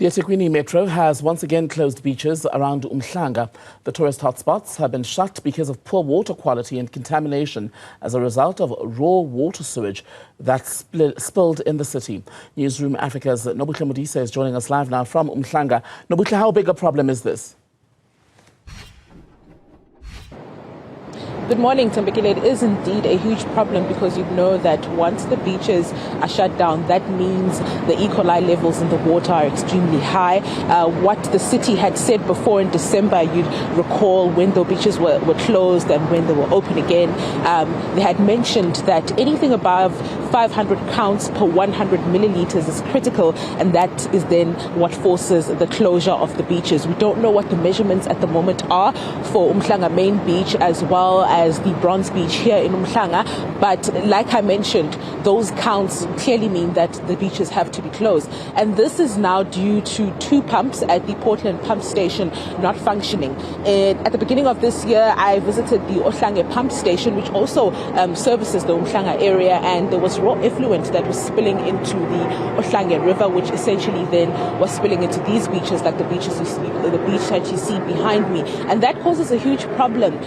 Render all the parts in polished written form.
The EThekwini Metro has once again closed beaches around Umhlanga. The tourist hotspots have been shut because of poor water quality and contamination as a result of raw water sewage that spilled in the city. Newzroom Africa's Nobuhle Modise is joining us live now from Umhlanga. Nobuhle, how big a problem is this? Good morning, Tambekile. It is indeed a huge problem because you know that once the beaches are shut down, that means the E. coli levels in the water are extremely high. What the city had said before in December, you'd recall when the beaches were closed and when they were open again, they had mentioned that anything above 500 counts per 100 milliliters is critical, and that is then what forces the closure of the beaches. We don't know what the measurements at the moment are for Umhlanga main beach as well as the Bronze Beach here in Umhlanga, but like I mentioned, those counts clearly mean that the beaches have to be closed. And this is now due to two pumps at the Portland pump station not functioning. At the beginning of this year, I visited the Umhlanga pump station, which also services the Umhlanga area, and there was raw effluent that was spilling into the Umhlanga River, which essentially then was spilling into these beaches, like the beach that you see behind me. And that causes a huge problem.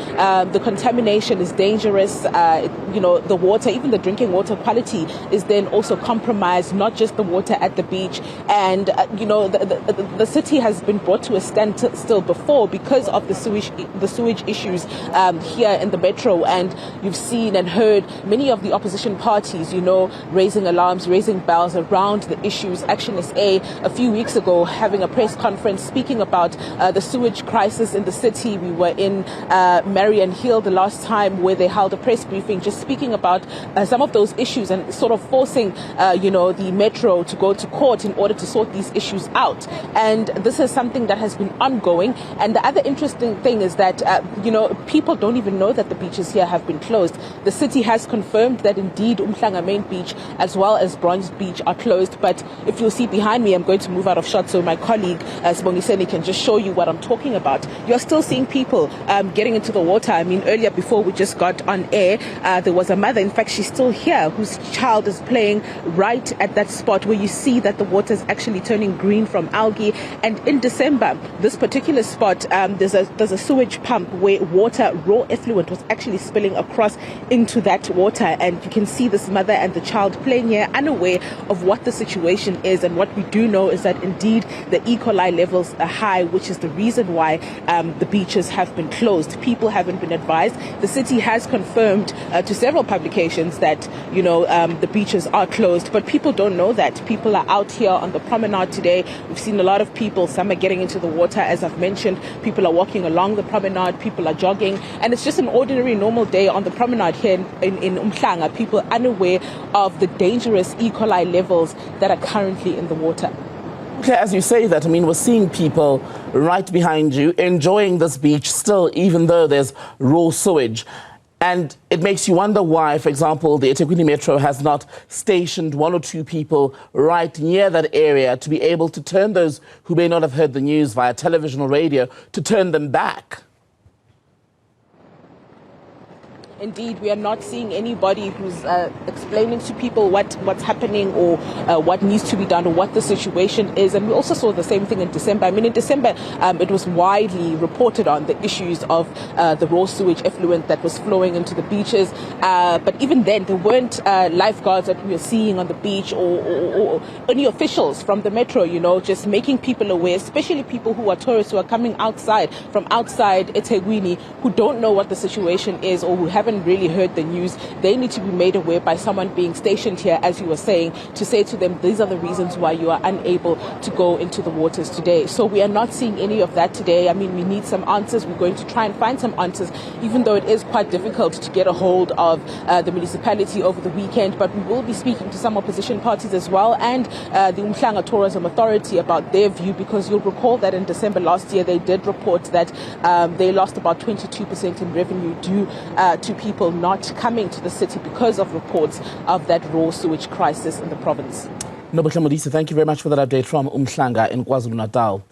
The contamination is dangerous. The water, even the drinking water quality is then also compromised, not just the water at the beach. And, the city has been brought to a standstill before because of the sewage issues here in the metro. And you've seen and heard many of the opposition parties, raising alarms, raising bells around the issues. Action SA a few weeks ago having a press conference speaking about the sewage crisis in the city. We were in Marion Hill the last time where they held a press briefing just speaking about some of those issues and sort of forcing the metro to go to court in order to sort these issues out. And this is something that has been ongoing. And the other interesting thing is that people don't even know that the beaches here have been closed. The city has confirmed that indeed Umhlanga main beach as well as Bronze Beach are closed, but if you'll see behind me, I'm going to move out of shot so my colleague Sibongiseni can just show you what I'm talking about. You're still seeing people getting into the water. I mean, earlier before we just got on air, there was a mother, in fact she's still here, whose child is playing right at that spot where you see that the water is actually turning green from algae. And in December, this particular spot, there's a sewage pump where raw effluent was actually spilling across into that water, and you can see this mother and the child playing here unaware of what the situation is. And what we do know is that indeed the E. coli levels are high, which is the reason why the beaches have been closed. People haven't been advised. The city has confirmed to several publications that the beaches are closed, but people don't know that. People are out here on the promenade today. We've seen a lot of people. Some are getting into the water, as I've mentioned. People are walking along the promenade. People are jogging, and it's just an ordinary, normal day on the promenade here in Umhlanga. People unaware of the dangerous E. coli levels that are currently in the water. Okay, as you say that, we're seeing people right behind you enjoying this beach still, even though there's raw sewage. And it makes you wonder why, for example, the EThekwini Metro has not stationed one or two people right near that area to be able to turn those who may not have heard the news via television or radio, to turn them back. Indeed, we are not seeing anybody who's explaining to people what's happening or what needs to be done or what the situation is. And we also saw the same thing in December. I mean, in December, it was widely reported on the issues of the raw sewage effluent that was flowing into the beaches. But even then, there weren't lifeguards that we were seeing on the beach or any officials from the metro, just making people aware, especially people who are tourists who are coming from outside EThekwini, who don't know what the situation is or who haven't really heard the news. They need to be made aware by someone being stationed here, as you were saying, to say to them, these are the reasons why you are unable to go into the waters today. So we are not seeing any of that today. I mean, we need some answers. We're going to try and find some answers, even though it is quite difficult to get a hold of the municipality over the weekend. But we will be speaking to some opposition parties as well, and the Umhlanga Tourism Authority about their view, because you'll recall that in December last year, they did report that they lost about 22% in revenue due to people not coming to the city because of reports of that raw sewage crisis in the province. Nobuhle Modise, thank you very much for that update from Umhlanga in KwaZulu-Natal.